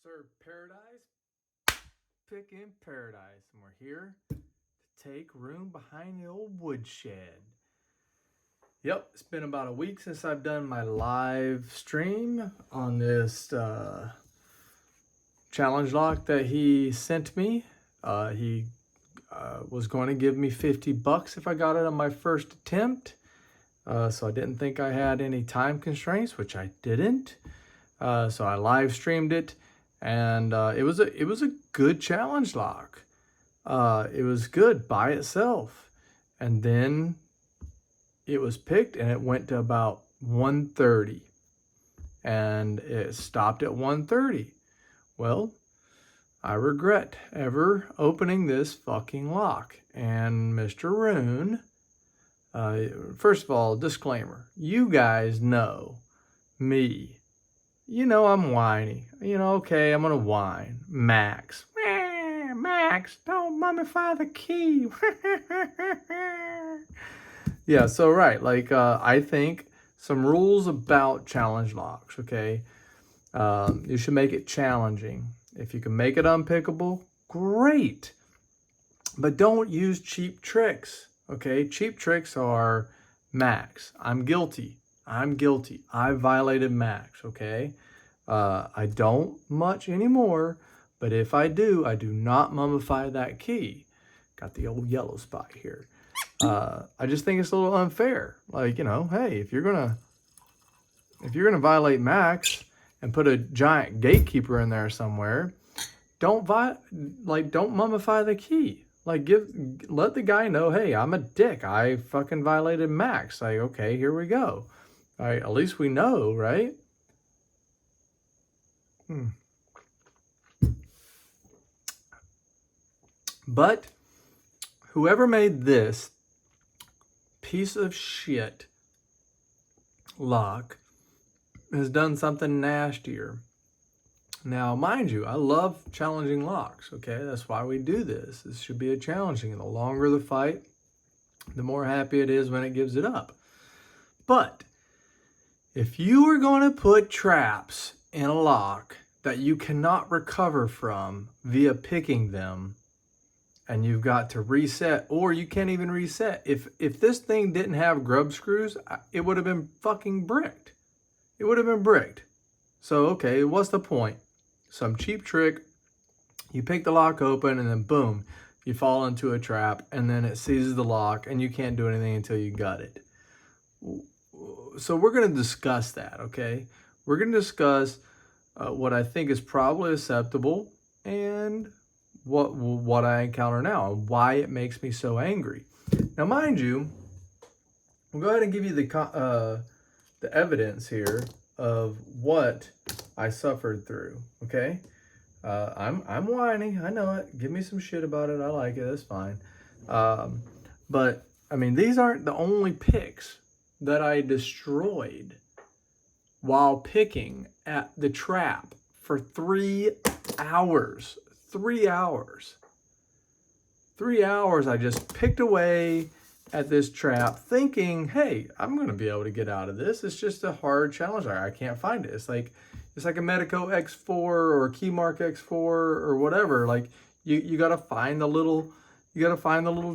sir, paradise, pick in paradise. And we're here to take room behind the old woodshed. Yep, it's been about a week since I've done my live stream on this challenge lock that he sent me. He was going to give me $50 if I got it on my first attempt. So I didn't think I had any time constraints, which I didn't. So I live streamed it, and it was a good challenge lock. It was good by itself, and then it was picked, and it went to about 1:30, and it stopped at 1:30. Well, I regret ever opening this fucking lock. And Mr. Roon, first of all, disclaimer: you guys know me. You know I'm whiny. Okay, I'm gonna whine. Max. Max, don't mummify the key. Yeah, so right, I think some rules about challenge locks, okay? You should make it challenging. If you can make it unpickable, great. But don't use cheap tricks, okay? Cheap tricks are Max. I'm guilty. I violated Max, okay? I don't much anymore, but if I do not mummify that key. Got the old yellow spot here. I just think it's a little unfair. Hey, if you're gonna violate Max and put a giant gatekeeper in there somewhere, don't mummify the key. Let the guy know, hey, I'm a dick. I fucking violated Max. Okay, here we go. All right, at least we know, right? But whoever made this piece of shit lock has done something nastier. Now, mind you, I love challenging locks, okay? That's why we do this. This should be a challenging. The longer the fight, the more happy it is when it gives it up. But if you are going to put traps in a lock that you cannot recover from via picking them, and you've got to reset, or you can't even reset. If this thing didn't have grub screws, it would have been fucking bricked. It would have been bricked. So, okay, what's the point? Some cheap trick, you pick the lock open, and then boom, you fall into a trap, and then it seizes the lock, and you can't do anything until you gut it. So we're going to discuss that, okay? We're going to discuss what I think is probably acceptable and what I encounter now and why it makes me so angry. Now, mind you, we'll go ahead and give you the evidence here of what I suffered through. Okay, I'm whiny. I know it. Give me some shit about it. I like it. That's fine. But I mean, these aren't the only picks that I destroyed while picking at the trap for 3 hours. 3 hours. 3 hours I just picked away at this trap thinking, hey, I'm going to be able to get out of this. It's just a hard challenge. I can't find it. It's like a Medico X4 or a Keymark X4 or whatever. You got to find the little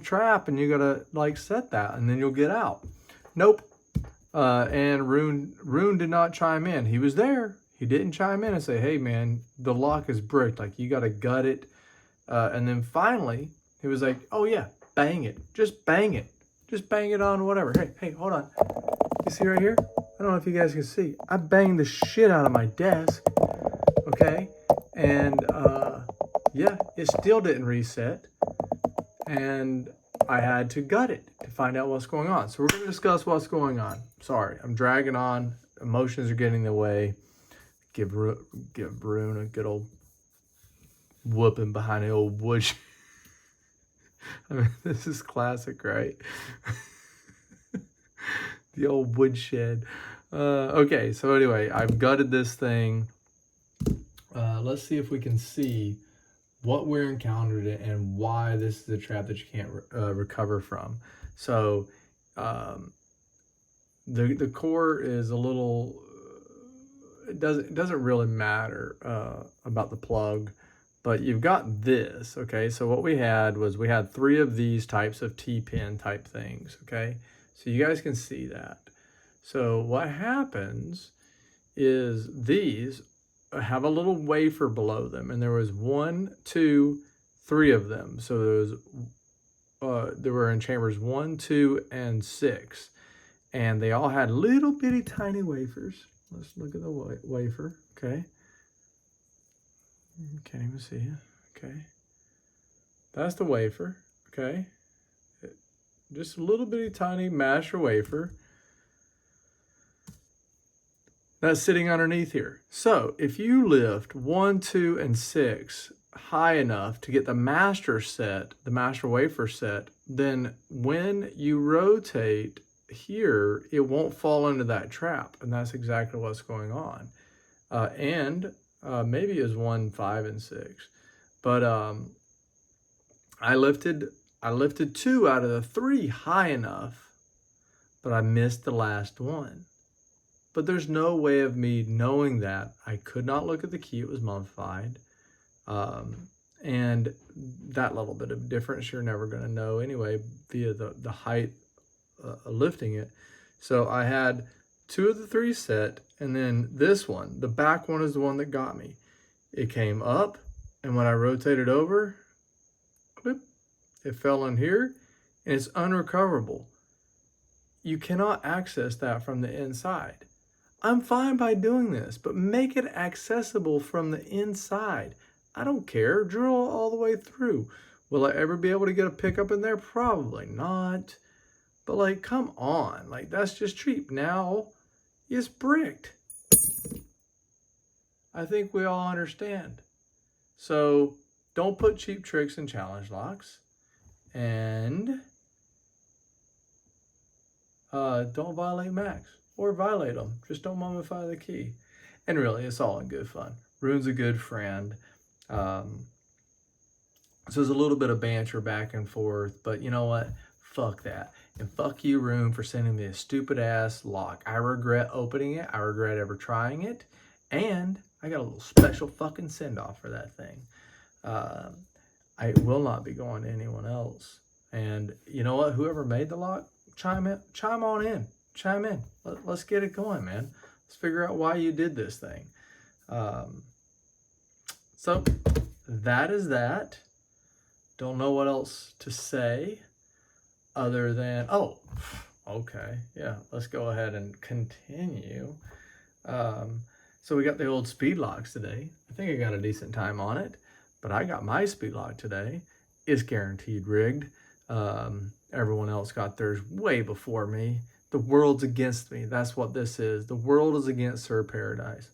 trap, and you got to set that, and then you'll get out. Nope. And Roon did not chime in. He was there. He didn't chime in and say, hey, man, the lock is bricked. You got to gut it. And then finally, he was like, oh, yeah, bang it. Just bang it. Just bang it on whatever. Hey, hold on. You see right here? I don't know if you guys can see. I banged the shit out of my desk. Okay? And, yeah, it still didn't reset. And I had to gut it to find out what's going on. So we're going to discuss what's going on. Sorry, I'm dragging on. Emotions are getting in the way. Give Roon a good old whooping behind the old woodshed. I mean, this is classic, right? The old woodshed. Okay, so anyway, I've gutted this thing. Let's see if we can see what we're encountered and why this is a trap that you can't recover from. So the core is a little it doesn't really matter about the plug, but you've got this, okay? So what we had was we had 3 of these types of T-pin type things, okay? So you guys can see that. So what happens is these have a little wafer below them, and there was 1, 2, 3 of them. So they were in chambers 1, 2, and 6, and they all had little bitty tiny wafers. Let's look at the wafer, okay? Can't even see it, okay? That's the wafer, okay? Just a little bitty tiny masher wafer that's sitting underneath here. So if you lift 1, 2, and 6 high enough to get the master wafer set, then when you rotate here, it won't fall into that trap. And that's exactly what's going on. Maybe is 1, 5, and 6. But I lifted 2 out of the 3 high enough, but I missed the last one. But there's no way of me knowing that. I could not look at the key, it was mummified. And that little bit of difference you're never going to know anyway via the height lifting it. So I had 2 of the 3 set, and then this one, the back one, is the one that got me. It came up, and when I rotated over, clip, it fell in here, and it's unrecoverable. You cannot access that from the inside. I'm fine by doing this, but make it accessible from the inside. I don't care. Drill all the way through. Will I ever be able to get a pickup in there? Probably not. But like, come on. Like, that's just cheap. Now, it's bricked. I think we all understand. So, don't put cheap tricks in challenge locks. And don't violate max. Or violate them. Just don't mummify the key. And really, it's all in good fun. Roon's a good friend. So there's a little bit of banter back and forth. But you know what? Fuck that. And fuck you, Roon, for sending me a stupid-ass lock. I regret opening it. I regret ever trying it. And I got a little special fucking send-off for that thing. I will not be going to anyone else. And you know what? Whoever made the lock, chime on in. Chime in. Let's get it going, man. Let's figure out why you did this thing. So that is that. Don't know what else to say other than, oh, okay. Yeah, let's go ahead and continue. So we got the old speed locks today. I think I got a decent time on it, but I got my speed lock today. It's guaranteed rigged. Everyone else got theirs way before me. The world's against me. That's what this is. The world is against Sir Paradise.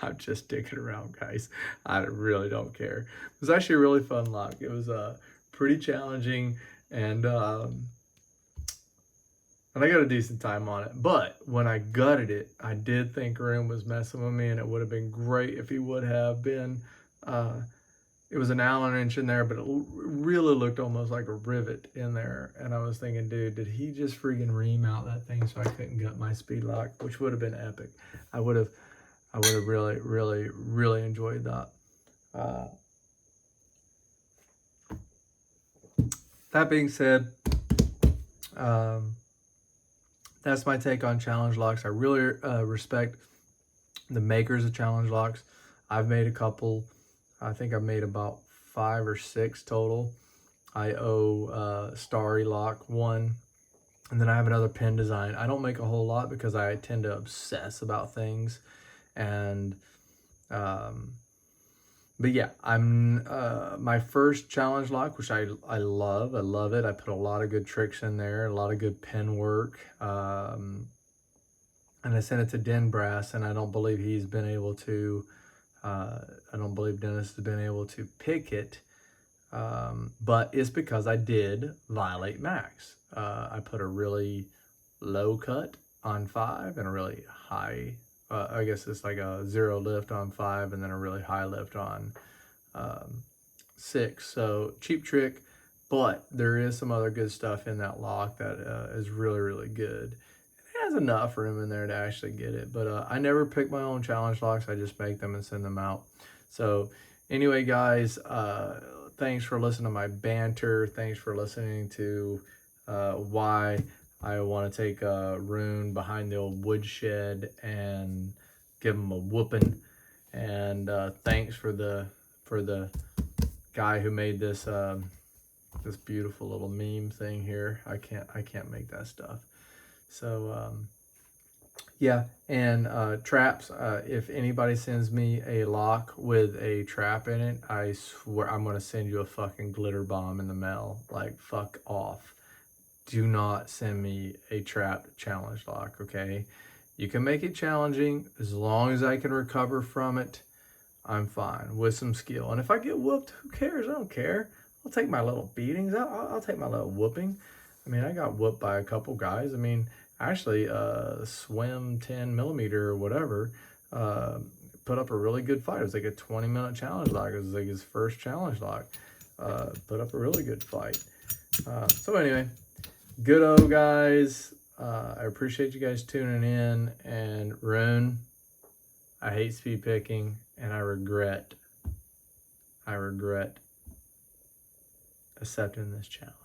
I'm just dicking around, guys. I really don't care. It was actually a really fun lock. It was pretty challenging, and I got a decent time on it. But when I gutted it, I did think Roon was messing with me, and it would have been great if he would have been. It was an Allen wrench in there, but it really looked almost like a rivet in there. And I was thinking, dude, did he just freaking ream out that thing so I couldn't gut my speed lock, which would have been epic. I would have really, really, really enjoyed that. That being said, that's my take on challenge locks. I really respect the makers of challenge locks. I've made a couple. I think I've made about 5 or 6 total. I owe Starry Lock one, and then I have another pen design. I don't make a whole lot because I tend to obsess about things, and but yeah, I'm my first challenge lock, which I love. I love it. I put a lot of good tricks in there, a lot of good pen work, and I sent it to Den Brass, and I don't believe he's been able to. I don't believe Dennis has been able to pick it, but it's because I did violate max. I put a really low cut on 5 and a really high, I guess it's like a 0 lift on 5 and then a really high lift on 6. So cheap trick, but there is some other good stuff in that lock that is really, really good. It has enough room in there to actually get it. But I never pick my own challenge locks. I just make them and send them out. So anyway, guys, thanks for listening to my banter. Thanks for listening to why I want to take Roon behind the old woodshed and give him a whooping. And thanks for the guy who made this this beautiful little meme thing here. I can't make that stuff. So yeah, and traps. If anybody sends me a lock with a trap in it, I swear I'm gonna send you a fucking glitter bomb in the mail. Like, fuck off. Do not send me a trapped challenge lock, okay? You can make it challenging as long as I can recover from it. I'm fine with some skill. And if I get whooped, who cares? I don't care. I'll take my little beatings. I'll take my little whooping. I mean, I got whooped by a couple guys. I mean, actually, Swim 10 millimeter or whatever put up a really good fight. It was like a 20-minute challenge lock. It was like his first challenge lock. Put up a really good fight. So anyway, good guys. I appreciate you guys tuning in. And Roon, I hate speed picking, and I regret accepting this challenge.